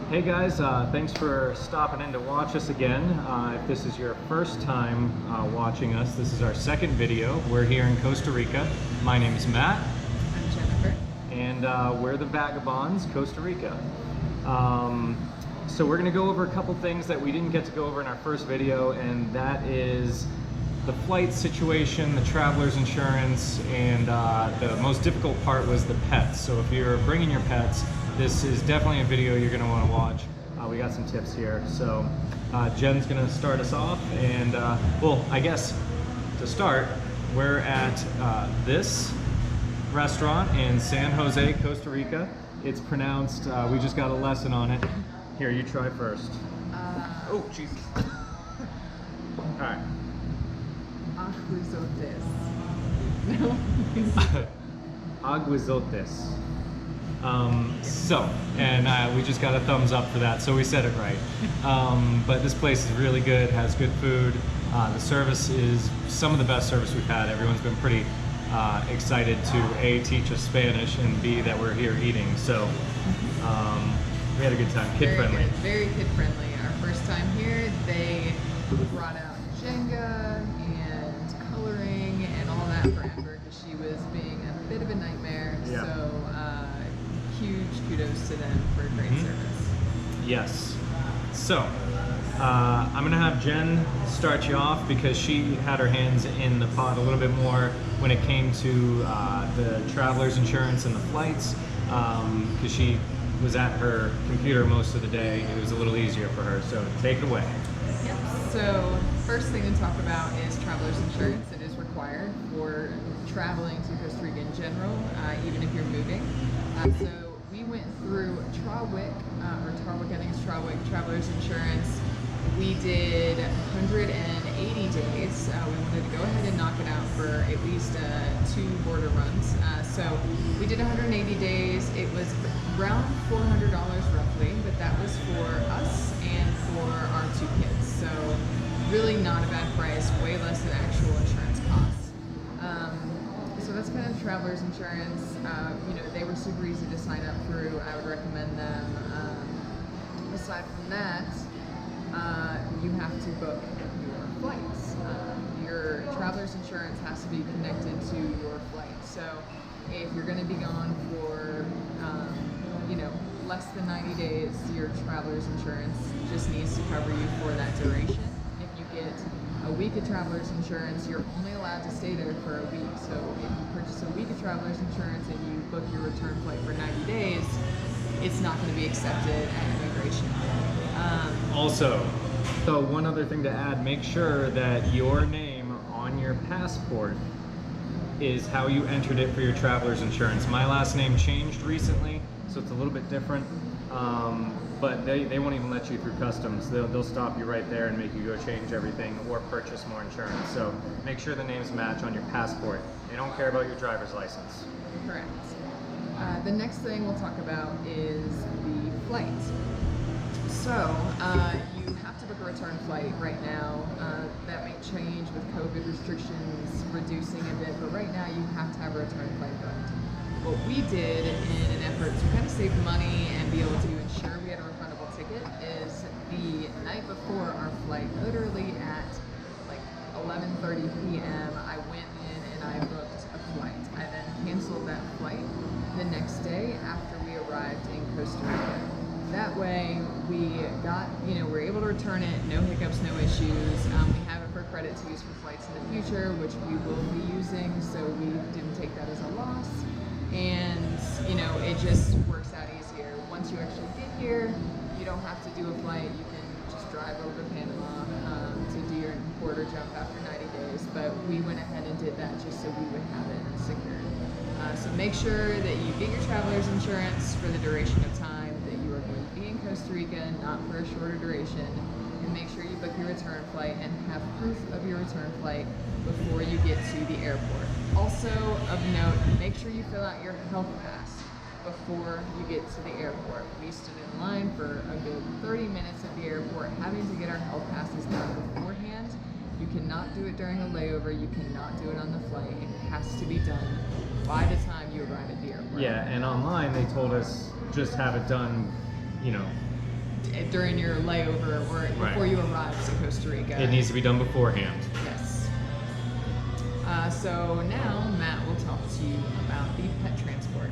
Hey guys, thanks for stopping in to watch us again. If this is your first time watching us, this is our second video. We're here in Costa Rica. My name is Matt. I'm Jennifer. And we're the Vagabonds, Costa Rica. So we're gonna go over a couple things that we didn't get to go over in our first video, and that is the flight situation, the traveler's insurance, and the most difficult part was the pets. So if you're bringing your pets, this is definitely a video you're going to want to watch. We got some tips here. So Jen's going to start us off, and well, I guess to start, we're at this restaurant in San Jose, Costa Rica. It's pronounced, we just got a lesson on it. Here, you try first. Oh, jeez. All right. Aguizotes. No. Aguizotes. We just got a thumbs up for that, so we said it right. But this place is really good, has good food. The service is some of the best service we've had. Everyone's been pretty excited to A, teach us Spanish, and B, that we're here eating. So we had a good time, kid-friendly. Very kid-friendly. Our first time here, they brought out Jenga and coloring and all that for Amber because she was being a bit of a nightmare. Yeah. So huge kudos to them for great service. Yes. So I'm gonna have Jen start you off because she had her hands in the pot a little bit more when it came to the traveler's insurance and the flights, because she was at her computer most of the day. It was a little easier for her, so take it away. Yep. So first thing to talk about is traveler's insurance. It is required for traveling to Costa Rica in general, even if you're moving. So we went through Trawick, or Tarwick, I think it's Trawick, traveler's insurance. We did 180 days. We wanted to go ahead and knock it out for at least 2 border runs. So we did 180 days. It was around $400 roughly, but that was for us and for our 2 kids. So really not a bad price, way less than actual insurance costs. So that's kind of traveler's insurance. They were super easy to sign up through. I would recommend them. Aside from that, you have to book your flights. Your traveler's insurance has to be connected to your flight. So if you're going to be gone for, less than 90 days, your traveler's insurance just needs to cover you for that duration. If you get a week of traveler's insurance, you're only allowed to stay there for a week. So if you purchase a week of traveler's insurance and you book your return flight for 90 days, it's not going to be accepted at immigration. Also, so one other thing to add, make sure that your name on your passport is how you entered it for your traveler's insurance. My last name changed recently, so it's a little bit different. But they won't even let you through customs. They'll stop you right there and make you go change everything or purchase more insurance. So make sure the names match on your passport. They don't care about your driver's license. Correct. The next thing we'll talk about is the flight. So you have to book a return flight right now. That may change with COVID restrictions reducing a bit, but right now you have to have a return flight booked. What we did in an effort to kind of save money and be able to ensure we had a refundable ticket is the night before our flight, literally at like 11:30 p.m., I went in and I booked a flight. I then canceled that flight the next day after we arrived in Costa Rica. That way we got, we're able to return it, no hiccups, no issues. We have it for credit to use for flights in the future, which we will be using, so we didn't take that as a loss. And, it just works out easier. Once you actually get here, you don't have to do a flight. You can just drive over to Panama to do your border jump after 90 days. But we went ahead and did that just so we would have it secured. So make sure that you get your traveler's insurance for the duration of time that you are going to be in Costa Rica, not for a shorter duration. And make sure you book your return flight and have proof of your return flight before you get to the airport. Also of note, make sure you fill out your health pass before you get to the airport. We stood in line for a good 30 minutes at the airport having to get our health passes done beforehand. You cannot do it during a layover, you cannot do it on the flight. It has to be done by the time you arrive at the airport. Yeah, and online they told us just have it done, during your layover or before you arrive to Costa Rica. It needs to be done beforehand. Yes. So now Matt will talk to you about the pet transport.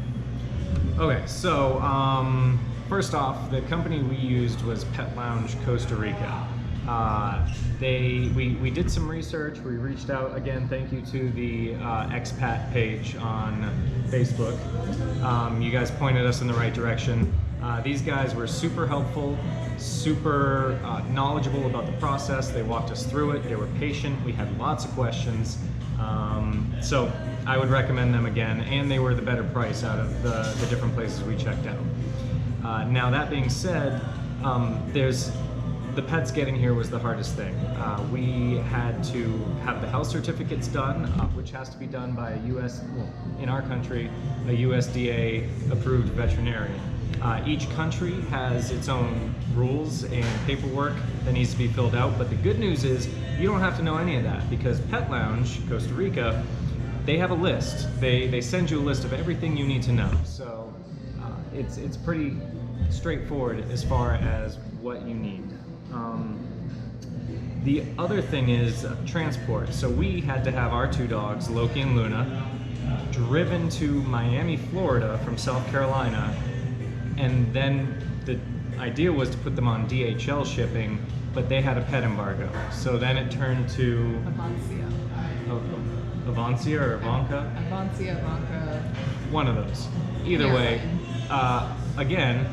Okay, so first off, the company we used was Pet Lounge Costa Rica. We did some research. We reached out again. Thank you to the expat page on Facebook. You guys pointed us in the right direction. These guys were super helpful, super knowledgeable about the process. They walked us through it. They were patient. We had lots of questions. So I would recommend them again, and they were the better price out of the different places we checked out. Now that being said, the pets getting here was the hardest thing. We had to have the health certificates done, which has to be done by in our country, a USDA approved veterinarian. Each country has its own rules and paperwork that needs to be filled out, but the good news is you don't have to know any of that, because Pet Lounge Costa Rica, they have a list. They send you a list of everything you need to know. So it's pretty straightforward as far as what you need. The other thing is transport. So we had to have our two dogs, Loki and Luna, driven to Miami, Florida from South Carolina, and then the idea was to put them on DHL shipping, but they had a pet embargo. So then it turned to Avancia. Avancia or Ivanka? Avancia, Ivanka. One of those. Either way, again,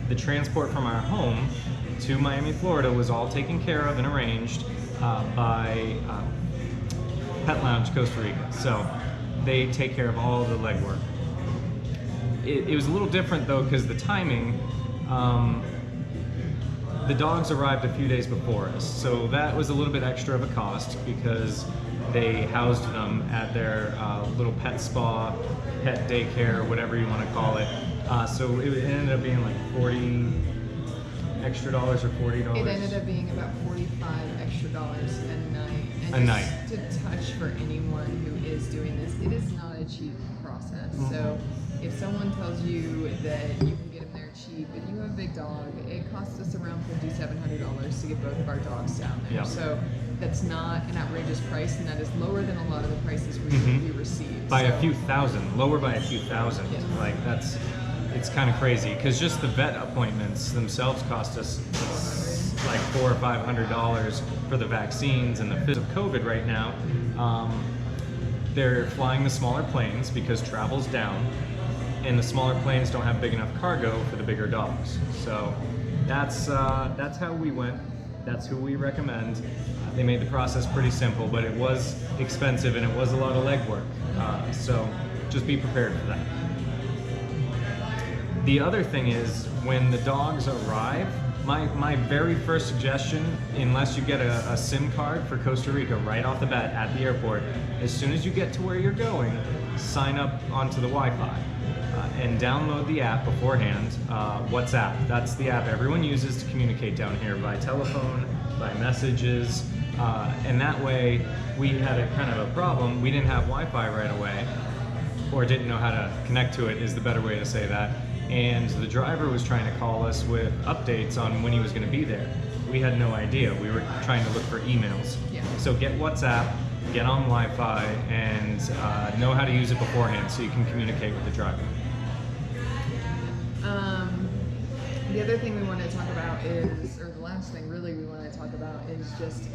the transport from our home to Miami, Florida was all taken care of and arranged by Pet Lounge Costa Rica. So they take care of all the legwork. It was a little different though, because the timing, the dogs arrived a few days before us. So that was a little bit extra of a cost, because they housed them at their little pet spa, pet daycare, whatever you want to call it. So it ended up being like $40 extra or $40. It ended up being about $45 extra a night. And A night. To touch for anyone who is doing this, it is not a cheap process. Mm-hmm. So if someone tells you that you can get them there cheap, but you have a big dog, it costs us around $5,700 to get both of our dogs down there. Yeah. So that's not an outrageous price, and that is lower than a lot of the prices we receive. By a few thousand, lower by a few thousand. Yeah. Like it's kind of crazy, because just the vet appointments themselves cost us like $400 or $500 for the vaccines and the of COVID right now. They're flying the smaller planes because travel's down, and the smaller planes don't have big enough cargo for the bigger dogs. So that's how we went. That's who we recommend. They made the process pretty simple, but it was expensive and it was a lot of legwork. So just be prepared for that. The other thing is, when the dogs arrive, my very first suggestion, unless you get a SIM card for Costa Rica right off the bat at the airport, as soon as you get to where you're going, sign up onto the Wi-Fi and download the app beforehand. WhatsApp, that's the app everyone uses to communicate down here, by telephone, by messages, and that way we had a kind of a problem. We didn't have Wi-Fi right away, or didn't know how to connect to it is the better way to say that. And the driver was trying to call us with updates on when he was going to be there. We had no idea. We were trying to look for emails. Yeah. So get WhatsApp, get on Wi-Fi, and know how to use it beforehand so you can communicate with the driver. The other thing we want to talk about is, or the last thing really we want to talk about, is just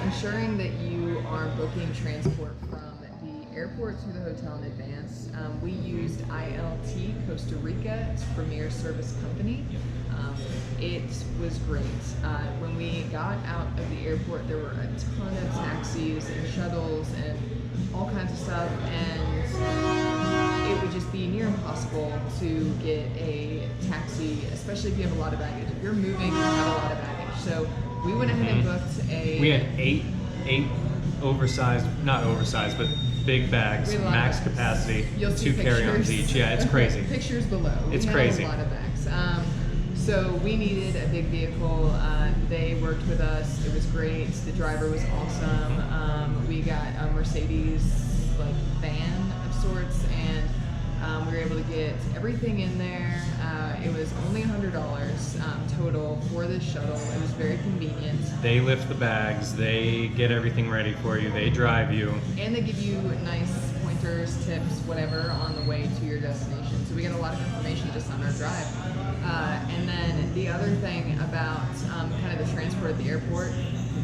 ensuring that you are booking transport from the airport to the hotel in advance. We used ILT Costa Rica, it's Premier Service Company. It was great. When we got out of the airport, there were a ton of taxis and shuttles and all kinds of stuff, and it would just be near impossible to get a taxi, especially if you have a lot of baggage. If you're moving, you have a lot of baggage. So we went ahead and booked a... We had eight oversized, not oversized, but big bags, max capacity, You'll see 2 carry-ons each. Yeah, it's crazy. Pictures below. It's we crazy. Had a lot of bags. So we needed a big vehicle. They worked with us. It was great. The driver was awesome. We got a Mercedes van of sorts, and we were able to get everything in there. It was only $100 total for this shuttle. It was very convenient. They lift the bags, they get everything ready for you, they drive you. And they give you nice pointers, tips, whatever on the way to your destination. So we get a lot of information just on our drive. And then the other thing about kind of the transport at the airport,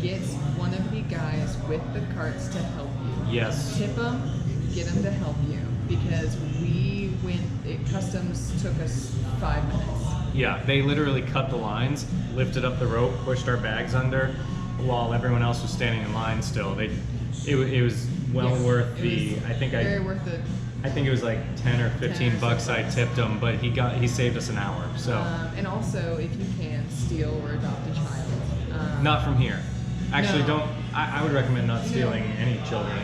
get one of the guys with the carts to help you. Yes. Tip them, get them to help you, because customs took us 5 minutes. Yeah, they literally cut the lines, lifted up the rope, pushed our bags under, while everyone else was standing in line still. It was well Yes, worth it the. was I think very worth it. I think it was like 10 or 15 bucks I tipped him, but he saved us an hour. So And also, if you can, steal or adopt a child. not from here. Actually, No. don't. I would recommend not stealing any children.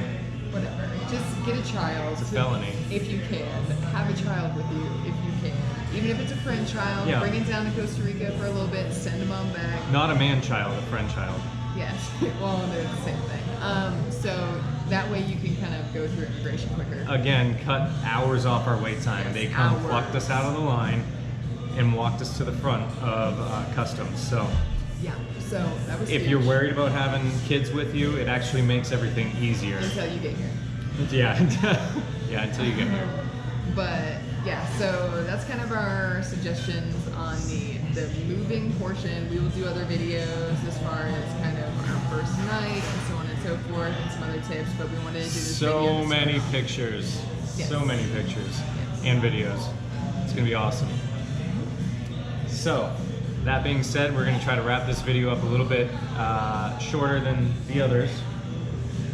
Whatever. Just get a child. It's a felony. If you can. Have a child with you if you can. Even if it's a friend child, Yeah. bring it down to Costa Rica for a little bit, send them on back. Not a man child, a friend child. Yes. Well, they're the same thing. So that way you can kind of go through immigration quicker. Again, cut hours off our wait time. Yes, They come, hours. plucked us out of the line, and walked us to the front of customs. So Yeah. So that was if huge. you're worried about having kids with you, it actually makes everything easier. Until you get here. Yeah, yeah, until you get here. But yeah, so that's kind of our suggestions on the moving portion. We will do other videos as far as kind of our first night and so on and so forth, and some other tips. But we wanted to do this video. So to many start off. pictures, Yes. so many pictures Yes. and videos. It's gonna be awesome. So, that being said, we're gonna try to wrap this video up a little bit shorter than the others.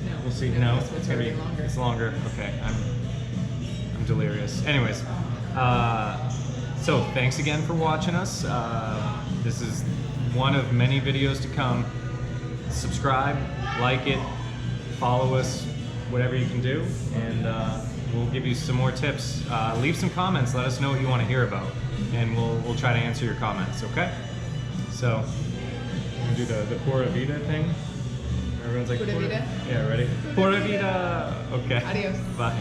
No, We'll see. No, it's it's gonna be already longer. It's longer. Okay, I'm delirious. Anyways, so thanks again for watching us. This is one of many videos to come. Subscribe, like it, follow us, whatever you can do, and we'll give you some more tips. Leave some comments. Let us know what you want to hear about, and we'll try to answer your comments. Okay? So, we'll do the Pura Vida thing. Everyone's like Pura Vida? Yeah, ready? Pura Vida. Okay. Adios. Bye.